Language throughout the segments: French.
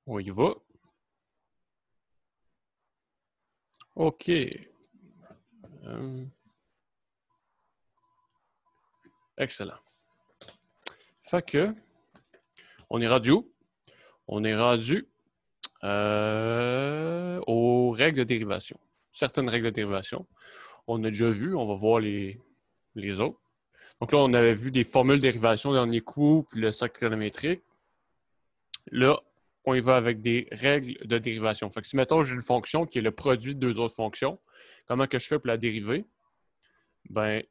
On y va. OK. Excellent. Fait que, on est rendu où? On est rendu aux règles de dérivation. Certaines règles de dérivation. On a déjà vu, on va voir les autres. Donc là, on avait vu des formules de dérivation dans le dernier coup, puis le cercle trigonométrique. Là, on y va avec des règles de dérivation. Fait que si, mettons, j'ai une fonction qui est le produit de deux autres fonctions, comment que je fais pour la dériver? Ben,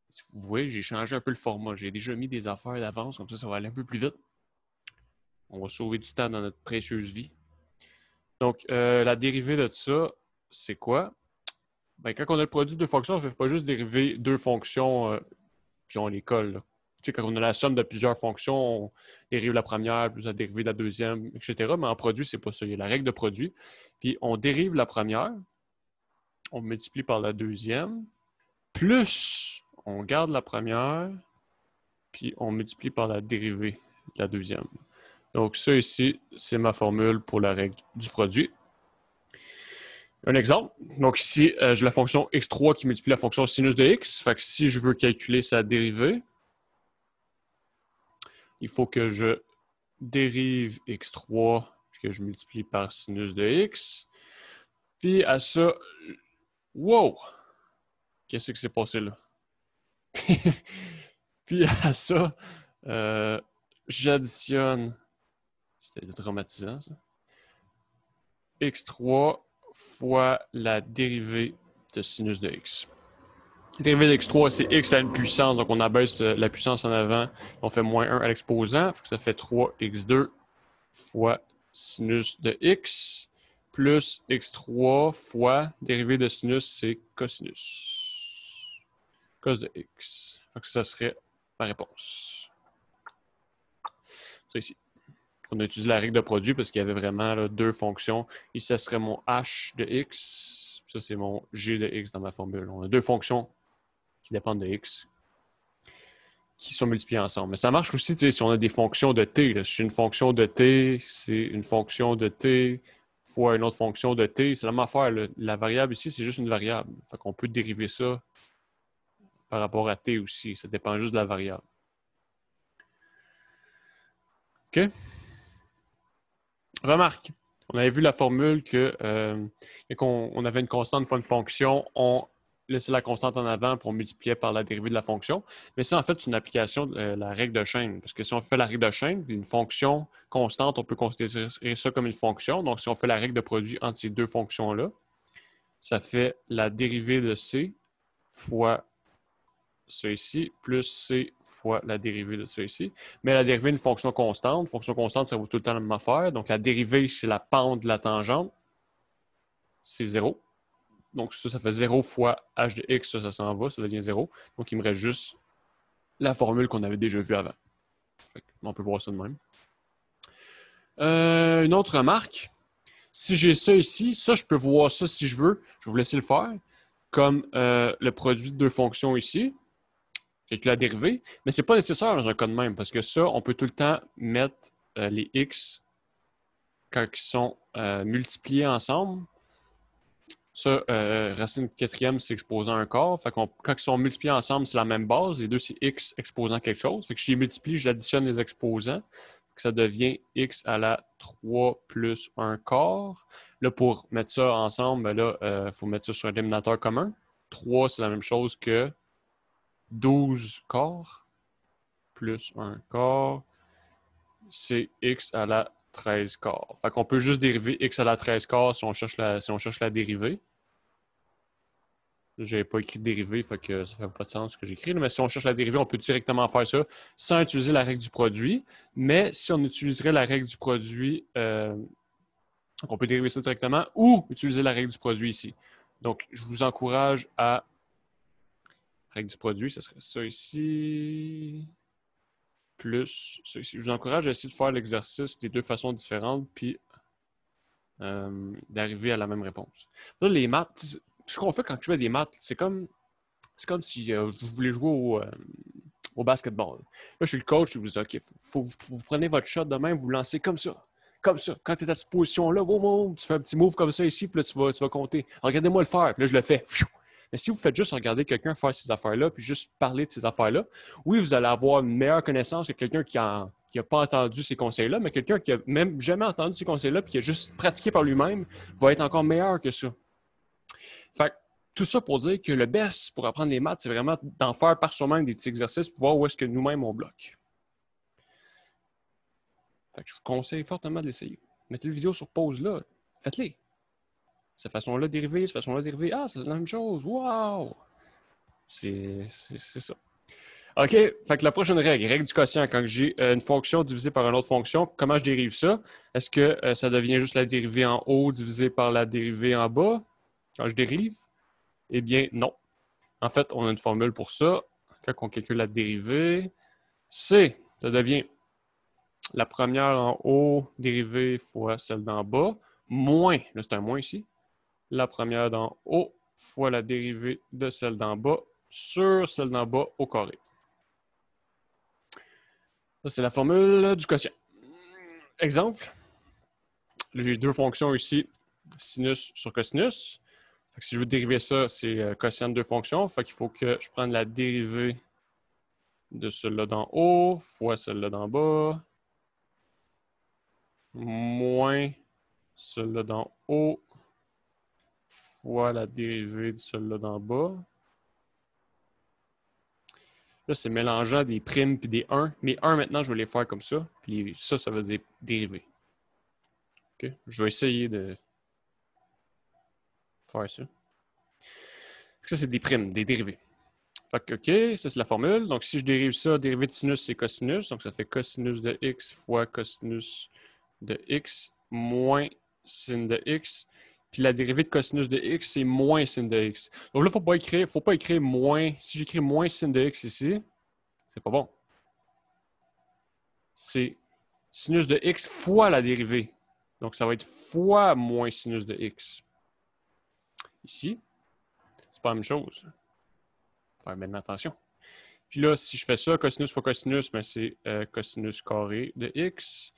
si vous voyez, j'ai changé un peu le format. J'ai déjà mis des affaires d'avance, comme ça va aller un peu plus vite. On va sauver du temps dans notre précieuse vie. Donc, la dérivée de ça, c'est quoi? Ben, quand on a le produit de deux fonctions, on ne fait pas juste dériver deux fonctions puis on les colle. Tu sais, quand on a la somme de plusieurs fonctions, on dérive la première, plus la dérivée de la deuxième, etc. Mais en produit, c'est pas ça. Il y a la règle de produit. Puis on dérive la première, on multiplie par la deuxième, plus on garde la première, puis on multiplie par la dérivée de la deuxième. Donc ça ici, c'est ma formule pour la règle du produit. Un exemple. Donc ici, j'ai la fonction x3 qui multiplie la fonction sinus de x. Fait que si je veux calculer sa dérivée, il faut que je dérive x3 que je multiplie par sinus de x. Puis à ça, wow! Qu'est-ce qui s'est passé là? Puis à ça, j'additionne, c'était traumatisant ça, x3 fois la dérivée de sinus de x. La dérivée de x3, c'est x à une puissance, donc on abaisse la puissance en avant, on fait moins 1 à l'exposant, ça fait 3x2 fois sinus de x, plus x3 fois dérivée de sinus, c'est cosinus. Cos de x. Donc ça serait ma réponse. Ça ici. On a utilisé la règle de produit parce qu'il y avait vraiment là, deux fonctions. Ici, ça serait mon h de x. Ça, c'est mon g de x dans ma formule. On a deux fonctions qui dépendent de x qui sont multipliées ensemble. Mais ça marche aussi si on a des fonctions de t. Là. Si j'ai une fonction de t, c'est une fonction de t fois une autre fonction de t. C'est la même affaire. Là. La variable ici, c'est juste une variable. Fait qu'on peut dériver ça par rapport à t aussi. Ça dépend juste de la variable. OK? Remarque, on avait vu la formule que qu'on avait une constante fois une fonction, on laissait la constante en avant pour multiplier par la dérivée de la fonction. Mais ça, en fait, c'est une application de la règle de chaîne. Parce que si on fait la règle de chaîne, une fonction constante, on peut considérer ça comme une fonction. Donc, si on fait la règle de produit entre ces deux fonctions-là, ça fait la dérivée de c fois ça ici, plus c fois la dérivée de ça ici. Mais la dérivée d'une fonction constante. Fonction constante, ça vaut tout le temps la même affaire. Donc, la dérivée, c'est la pente de la tangente. C'est 0. Donc, ça fait 0 fois h de x, ça s'en va, ça devient 0. Donc, il me reste juste la formule qu'on avait déjà vue avant. Fait on peut voir ça de même. Une autre remarque. Si j'ai ça ici, ça, je peux voir ça si je veux. Je vais vous laisser le faire. Comme le produit de deux fonctions ici. Calculer la dérivée, mais ce n'est pas nécessaire dans un cas de même, parce que ça, on peut tout le temps mettre les x quand ils sont multipliés ensemble. Ça, racine quatrième, c'est exposant un quart. Fait quand ils sont multipliés ensemble, c'est la même base. Les deux, c'est x exposant quelque chose. Fait que je les multiplie, j'additionne les exposants. Ça devient x à la 3 plus un quart. Là, pour mettre ça ensemble, ben là, il faut mettre ça sur un dénominateur commun. 3, c'est la même chose que 12 quarts plus un quart, c'est x à la 13 quarts. Fait qu'on peut juste dériver x à la 13 quarts si on cherche la dérivée. Je n'avais pas écrit dérivée, fait que ça ne fait pas de sens ce que j'écris. Mais si on cherche la dérivée, on peut directement faire ça sans utiliser la règle du produit. Mais si on utiliserait la règle du produit, on peut dériver ça directement ou utiliser la règle du produit ici. Donc, je vous encourage à règle du produit, ce serait ça ici. Plus ça ici. Je vous encourage à essayer de faire l'exercice des deux façons différentes, puis d'arriver à la même réponse. Là, les maths, ce qu'on fait quand je fais des maths, c'est comme si je voulais jouer au basketball. Là, je suis le coach, je vous dis, OK, vous prenez votre shot de même, vous lancez comme ça. comme ça. Quand tu es à cette position-là, boum, boum, tu fais un petit move comme ça ici, puis là, tu vas compter. Regardez-moi le faire, puis là, je le fais. Mais si vous faites juste regarder quelqu'un faire ces affaires-là, puis juste parler de ces affaires-là, oui, vous allez avoir une meilleure connaissance que quelqu'un qui n'a pas entendu ces conseils-là, mais quelqu'un qui a même jamais entendu ces conseils-là, puis qui a juste pratiqué par lui-même, va être encore meilleur que ça. Fait que, tout ça pour dire que le best pour apprendre les maths, c'est vraiment d'en faire par soi-même des petits exercices pour voir où est-ce que nous-mêmes on bloque. Fait que je vous conseille fortement de l'essayer. Mettez la vidéo sur pause là. Faites-les. Cette façon-là dérivée, cette façon-là dérivée. Ah, c'est la même chose. Wow! C'est ça. OK. Fait que la prochaine règle du quotient, quand j'ai une fonction divisée par une autre fonction, comment je dérive ça? Est-ce que ça devient juste la dérivée en haut divisée par la dérivée en bas quand je dérive? Eh bien, non. En fait, on a une formule pour ça. Quand on calcule la dérivée, ça devient la première en haut dérivée fois celle d'en bas, moins, là c'est un moins ici, la première d'en haut fois la dérivée de celle d'en bas sur celle d'en bas au carré. Ça, c'est la formule du quotient. Exemple, j'ai deux fonctions ici, sinus sur cosinus. Fait que si je veux dériver ça, c'est quotient de deux fonctions. Fait qu'il faut que je prenne la dérivée de celle-là d'en haut fois celle-là d'en bas moins celle-là d'en haut fois la dérivée de celle-là d'en bas. Là, c'est mélangeant des primes puis des 1. Mais 1, maintenant, je vais les faire comme ça. Puis ça, ça veut dire dérivé. Okay? Je vais essayer de faire ça. Ça, c'est des primes, des dérivés. Fait que, OK, ça, c'est la formule. Donc, si je dérive ça, dérivée de sinus, c'est cosinus. Donc, ça fait cosinus de x fois cosinus de x moins sin de x. Puis la dérivée de cosinus de x, c'est moins sin de x. Donc là, il ne faut pas écrire moins. Si j'écris moins sin de x ici, c'est pas bon. C'est sinus de x fois la dérivée. Donc, ça va être fois moins sinus de x. Ici, c'est pas la même chose. Faut faire maintenant attention. Puis là, si je fais ça, cosinus fois cosinus, ben c'est cosinus carré de x.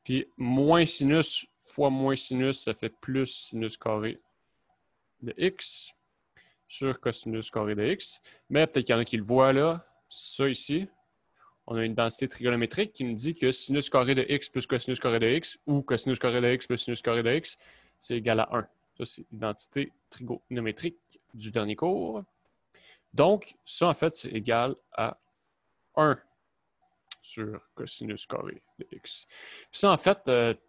Puis moins sinus fois moins sinus, ça fait plus sinus carré de x sur cosinus carré de x. Mais peut-être qu'il y en a qui le voient là. Ça ici, on a une densité trigonométrique qui nous dit que sinus carré de x plus cosinus carré de x ou cosinus carré de x plus sinus carré de x, c'est égal à 1. Ça, c'est l'identité trigonométrique du dernier cours. Donc, ça, en fait, c'est égal à 1 sur cosinus carré de x. Puis ça, en fait,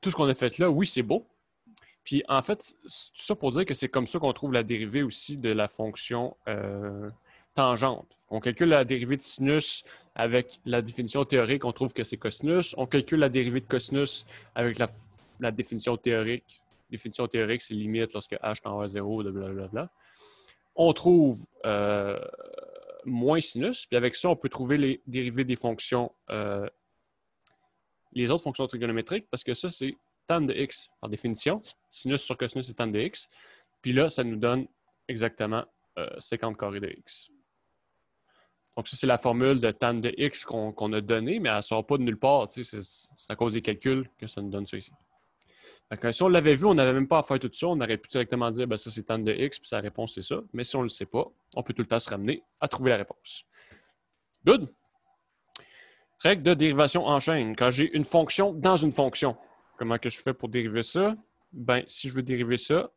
tout ce qu'on a fait là, oui, c'est beau. Puis en fait, c'est tout ça pour dire que c'est comme ça qu'on trouve la dérivée aussi de la fonction tangente. On calcule la dérivée de sinus avec la définition théorique, on trouve que c'est cosinus. On calcule la dérivée de cosinus avec la définition théorique. Définition théorique, c'est limite lorsque h tend vers 0, blablabla. On trouve moins sinus, puis avec ça, on peut trouver les dérivées des fonctions, les autres fonctions trigonométriques, parce que ça, c'est tan de x, par définition. Sinus sur cosinus, c'est tan de x. Puis là, ça nous donne exactement 50 carré de x. Donc, ça, c'est la formule de tan de x qu'on a donnée, mais elle ne sort pas de nulle part. C'est à cause des calculs que ça nous donne ça ici. Donc, si on l'avait vu, on n'avait même pas à faire tout ça. On aurait pu directement dire, ben, ça, c'est tan de x, puis sa réponse, c'est ça. Mais si on ne le sait pas, on peut tout le temps se ramener à trouver la réponse. Good? Règle de dérivation en chaîne. Quand j'ai une fonction dans une fonction, comment que je fais pour dériver ça? Ben, si je veux dériver ça,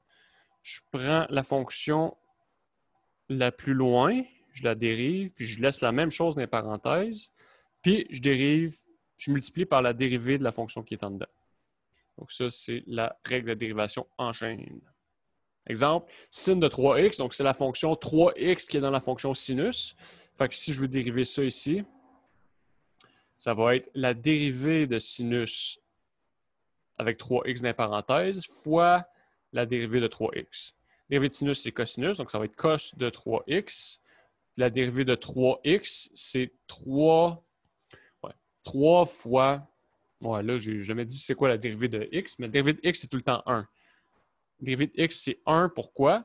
je prends la fonction la plus loin, je la dérive, puis je laisse la même chose dans les parenthèses, puis je multiplie par la dérivée de la fonction qui est en dedans. Donc ça, c'est la règle de dérivation en chaîne. Exemple, sin de 3x, donc c'est la fonction 3x qui est dans la fonction sinus. Fait que si je veux dériver ça ici, ça va être la dérivée de sinus avec 3x dans les parenthèses fois la dérivée de 3x. La dérivée de sinus, c'est cosinus, donc ça va être cos de 3x. La dérivée de 3x, c'est 3 fois... Ouais, là, j'ai jamais dit c'est quoi la dérivée de x, mais la dérivée de x, c'est tout le temps 1. La dérivée de x, c'est 1. Pourquoi?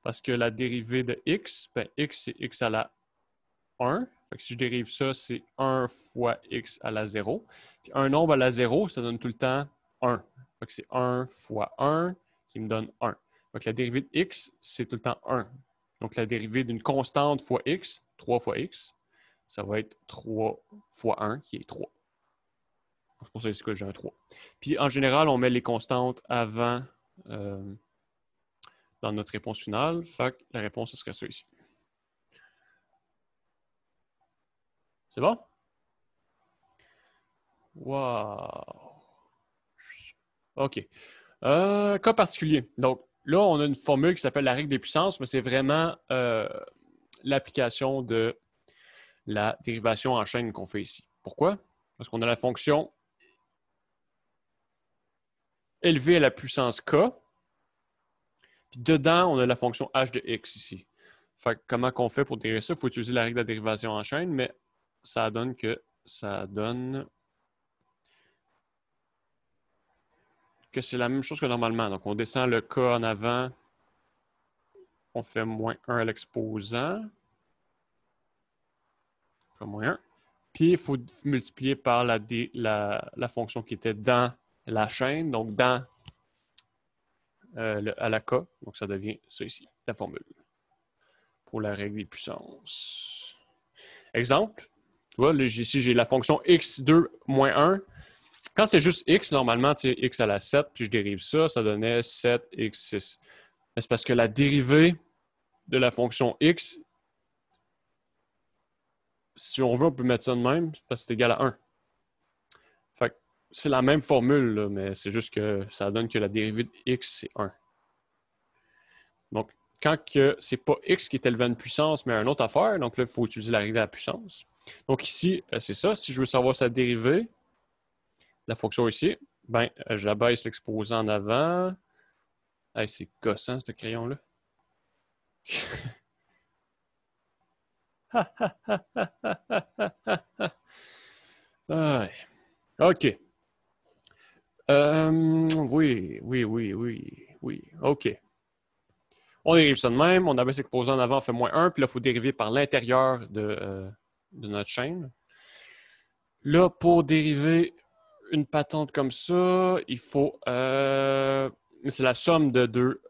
Parce que la dérivée de x, ben, x, c'est x à la 1. Fait que si je dérive ça, c'est 1 fois x à la 0. Puis un nombre à la 0, ça donne tout le temps 1. Fait que c'est 1 fois 1 qui me donne 1. Donc, la dérivée de x, c'est tout le temps 1. Donc, la dérivée d'une constante fois x, 3 fois x, ça va être 3 fois 1, qui est 3. C'est pour ça ici que j'ai un 3. Puis, en général, on met les constantes avant dans notre réponse finale. Fait que la réponse, ce serait ça ici. C'est bon? Wow! OK. Cas particulier. Donc, là, on a une formule qui s'appelle la règle des puissances, mais c'est vraiment l'application de la dérivation en chaîne qu'on fait ici. Pourquoi? Parce qu'on a la fonction élevée à la puissance k, puis dedans, on a la fonction h de x ici. Fait que comment qu'on fait pour dériver ça? Il faut utiliser la règle de la dérivation en chaîne, mais ça donne que c'est la même chose que normalement. Donc, on descend le k en avant, on fait moins 1 à l'exposant. Moins 1. Puis, il faut multiplier par la fonction qui était dans la chaîne, donc dans à la k. Donc, ça devient ça ici, la formule pour la règle des puissances. Exemple, tu vois, là, ici, j'ai la fonction x2 moins 1. Quand c'est juste x, normalement, tu sais, x à la 7, puis je dérive ça, ça donnait 7x6. Mais c'est parce que la dérivée de la fonction x, si on veut, on peut mettre ça de même, parce que c'est égal à 1. Fait que c'est la même formule, là, mais c'est juste que ça donne que la dérivée de x, c'est 1. Donc, quand c'est pas x qui est élevé à une puissance, mais une autre affaire, donc là, il faut utiliser la règle de la puissance. Donc ici, c'est ça. Si je veux savoir sa dérivée, la fonction ici, ben, j'abaisse l'exposant en avant. Hey, c'est gossant, ce crayon-là. Ouais. OK. Oui. OK. On dérive ça de même. On abaisse l'exposant en avant, on fait moins 1. Puis là, il faut dériver par l'intérieur de notre chaîne. Là, pour dériver une patente comme ça, il faut... c'est la somme de deux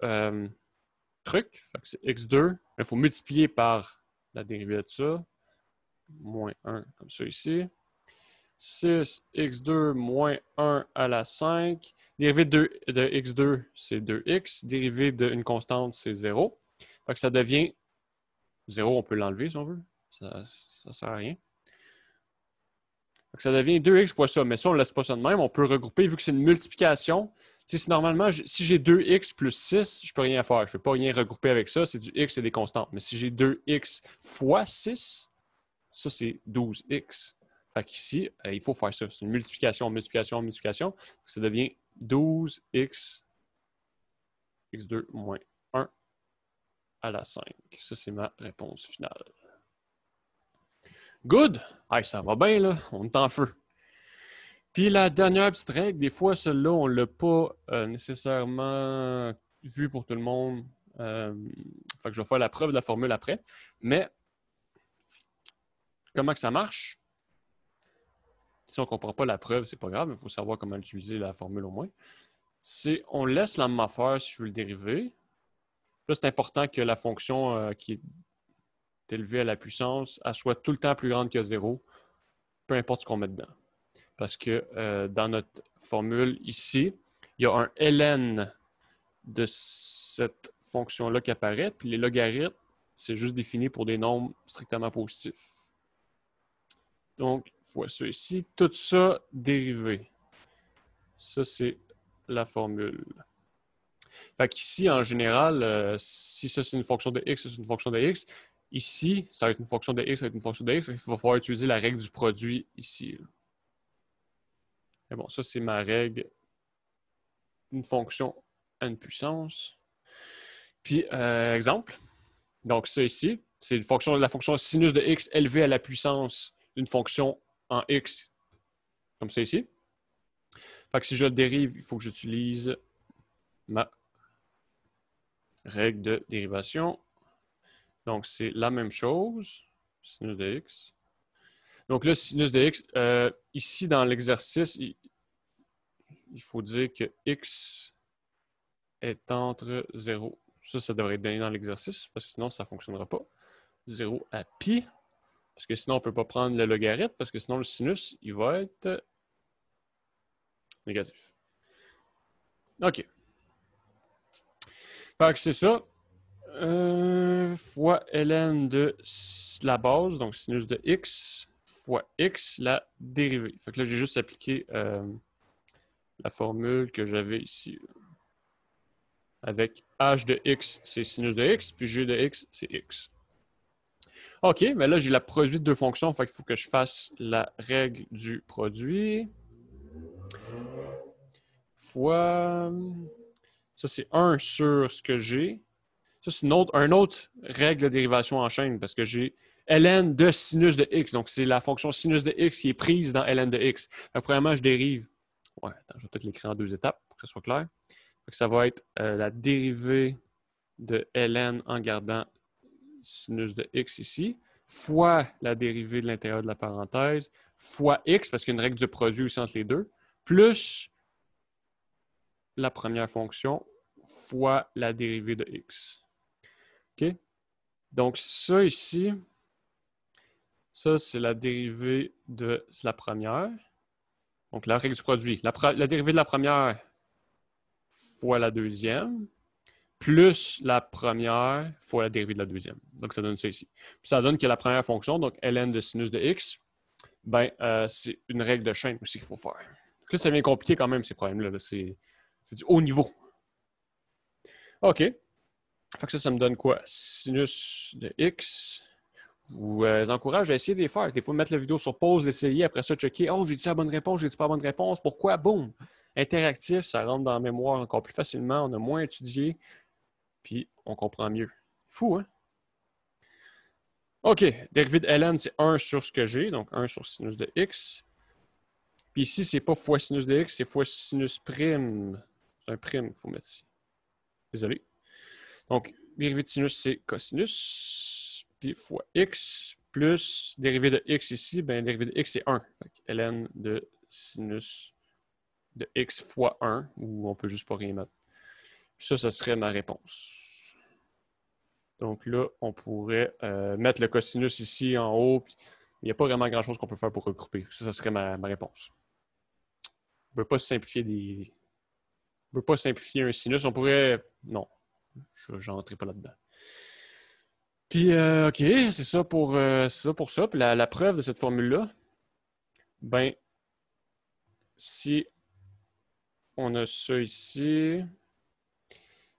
trucs. Fait que c'est x2. Il faut multiplier par la dérivée de ça. Moins 1, comme ça ici. 6x2 moins 1 à la 5. Dérivée de x2, c'est 2x. Dérivée d'une constante, c'est 0. Fait que ça devient 0, on peut l'enlever si on veut. Ça ne sert à rien. Fait que ça devient 2x fois ça. Mais ça, on ne laisse pas ça de même. On peut regrouper, vu que c'est une multiplication. Si normalement, si j'ai 2x plus 6, je ne peux rien faire. Je ne peux pas rien regrouper avec ça. C'est du x et des constantes. Mais si j'ai 2x fois 6, ça, c'est 12x. Fait qu'ici, il faut faire ça. C'est une multiplication. Ça devient 12x, x2 moins 1 à la 5. Ça, c'est ma réponse finale. Good! Hey, ça va bien, là. On est en feu. Puis la dernière petite règle, des fois, celle-là, on ne l'a pas nécessairement vue pour tout le monde. Fait que je vais faire la preuve de la formule après. Mais, comment que ça marche? Si on ne comprend pas la preuve, c'est pas grave, il faut savoir comment utiliser la formule au moins. On laisse la même affaire si je veux le dériver. Là, c'est important que la fonction qui est élevée à la puissance, elle soit tout le temps plus grande que 0, peu importe ce qu'on met dedans. Parce que dans notre formule ici, il y a un ln de cette fonction-là qui apparaît, puis les logarithmes, c'est juste défini pour des nombres strictement positifs. Donc, fois ça ici, tout ça dérivé. Ça, c'est la formule. Fait qu'ici, en général, si ça c'est une fonction de x, ça c'est une fonction de x, ici, ça va être une fonction de x, ça va être une fonction de x, il va falloir utiliser la règle du produit ici. Mais bon, ça c'est ma règle d'une fonction à une puissance. Puis, exemple, donc ça ici, c'est la fonction sinus de x élevée à la puissance d'une fonction en x, comme ça ici. Fait que si je le dérive, il faut que j'utilise ma règle de dérivation. Donc, c'est la même chose, sinus de x. Donc là, sinus de x, ici dans l'exercice, il faut dire que x est entre 0. Ça devrait être donné dans l'exercice, parce que sinon, ça ne fonctionnera pas. 0 à pi, parce que sinon, on ne peut pas prendre le logarithme, parce que sinon, le sinus, il va être négatif. OK. Fait que c'est ça. Fois ln de la base, donc sinus de x, fois x, la dérivée. Fait que là, j'ai juste appliqué la formule que j'avais ici. Avec h de x, c'est sinus de x, puis g de x, c'est x. OK, mais là, j'ai la produit de deux fonctions, fait qu'il faut que je fasse la règle du produit. Fois... Ça, c'est 1 sur ce que j'ai. Ça, c'est une autre règle de dérivation en chaîne, parce que j'ai ln de sinus de x. Donc, c'est la fonction sinus de x qui est prise dans ln de x. Premièrement, je dérive. Ouais, attends, je vais peut-être l'écrire en deux étapes pour que ce soit clair. Ça va être la dérivée de ln en gardant sinus de x ici, fois la dérivée de l'intérieur de la parenthèse, fois x, parce qu'il y a une règle du produit aussi entre les deux, plus la première fonction fois la dérivée de x. OK? Donc, ça ici, ça, c'est la dérivée de la première. Donc, la règle du produit. La dérivée de la première fois la deuxième, plus la première fois la dérivée de la deuxième. Donc, ça donne ça ici. Puis ça donne que la première fonction, donc ln de sinus de x, ben, c'est une règle de chaîne aussi qu'il faut faire. Donc là, ça devient compliqué quand même, ces problèmes-là. -là, c'est du haut niveau. OK. Fait que ça me donne quoi? Sinus de x. Je vous encourage à essayer de les faire. Des fois, mettre la vidéo sur pause, l'essayer, après ça, checker. Oh, j'ai-tu la bonne réponse? J'ai-tu pas la bonne réponse? Pourquoi? Boum! Interactif, ça rentre dans la mémoire encore plus facilement. On a moins étudié, puis on comprend mieux. Fou, hein? OK. Dérivée de ln, c'est 1 sur ce que j'ai, donc 1 sur sinus de x. Puis ici, c'est pas fois sinus de x, c'est fois sinus prime. C'est un prime qu'il faut mettre ici. Désolé. Donc, dérivée de sinus, c'est cosinus. Puis fois x plus dérivée de x ici, bien, dérivée de x, c'est 1. Fait que ln de sinus de x fois 1, ou on peut juste pas rien mettre. Puis ça serait ma réponse. Donc là, on pourrait mettre le cosinus ici en haut. Puis il n'y a pas vraiment grand-chose qu'on peut faire pour regrouper. Ça serait ma réponse. On ne peut pas simplifier on peut pas simplifier un sinus. On pourrait... Non, je n'entrerai pas là-dedans. Puis, OK, c'est ça pour ça. Puis la preuve de cette formule-là, ben, si on a ça ici,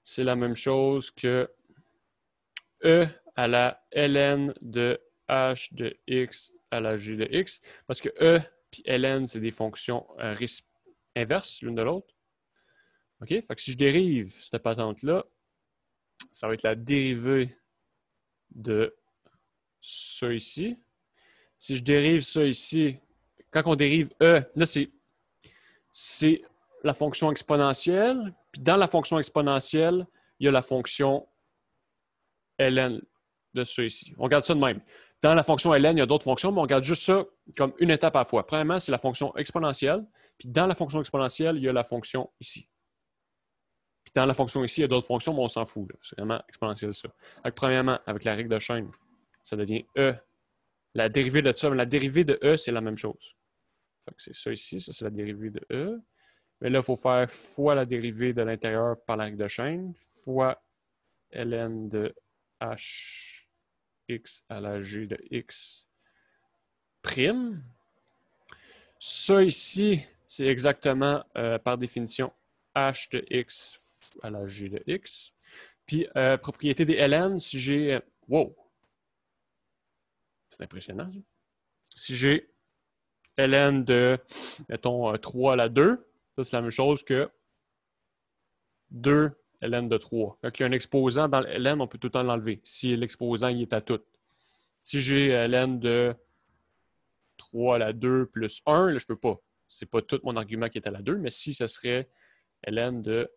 c'est la même chose que E à la ln de h de x à la g de x, parce que E et ln, c'est des fonctions inverses l'une de l'autre. OK? Fait que si je dérive cette patente-là, ça va être la dérivée de ça ici. Si je dérive ça ici, quand on dérive E, là, c'est la fonction exponentielle. Puis dans la fonction exponentielle, il y a la fonction ln de ça ici. On regarde ça de même. Dans la fonction ln, il y a d'autres fonctions, mais on regarde juste ça comme une étape à la fois. Premièrement, c'est la fonction exponentielle. Puis dans la fonction exponentielle, il y a la fonction ici. Puis dans la fonction ici, il y a d'autres fonctions, mais on s'en fout. C'est vraiment exponentiel ça. Donc, premièrement, avec la règle de chaîne, ça devient E. La dérivée de ça, mais la dérivée de E, c'est la même chose. C'est ça ici, ça c'est la dérivée de E. Mais là, il faut faire fois la dérivée de l'intérieur par la règle de chaîne, fois ln de h x à la g de x prime. Ça ici, c'est exactement, par définition, h de x à la g de x. Puis, propriété des ln, si j'ai... wow! C'est impressionnant, ça. Si j'ai ln de, mettons, 3 à la 2, ça, c'est la même chose que 2 ln de 3. Quand il y a un exposant dans le ln, on peut tout le temps l'enlever, si l'exposant il est à tout. Si j'ai ln de 3 à la 2 plus 1, là, je ne peux pas. Ce n'est pas tout mon argument qui est à la 2, mais si ce serait ln de...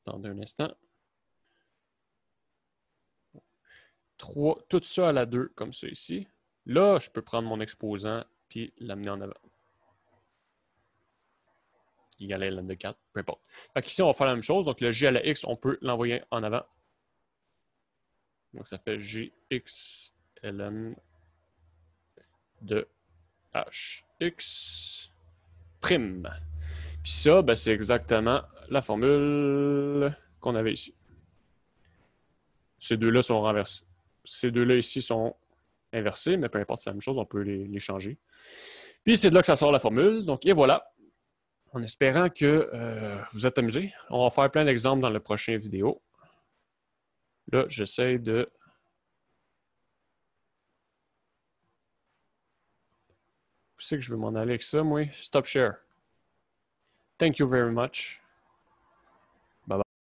Attendez un instant. 3, tout ça à la 2, comme ça ici. Là, je peux prendre mon exposant puis l'amener en avant. qui est égal à ln de 4, peu importe. Fait qu'ici, on va faire la même chose. Donc, le g à la x, on peut l'envoyer en avant. Donc, ça fait gx ln de hx prime. Puis ça, ben, c'est exactement la formule qu'on avait ici. Ces deux-là sont renversés. Ces deux-là ici sont inversés, mais peu importe, c'est la même chose, on peut les changer. Puis c'est de là que ça sort la formule. Donc, et voilà. En espérant que vous êtes amusés. On va faire plein d'exemples dans la prochaine vidéo. Là, j'essaie de... Où c'est que je veux m'en aller avec ça, moi? Stop share. Thank you very much.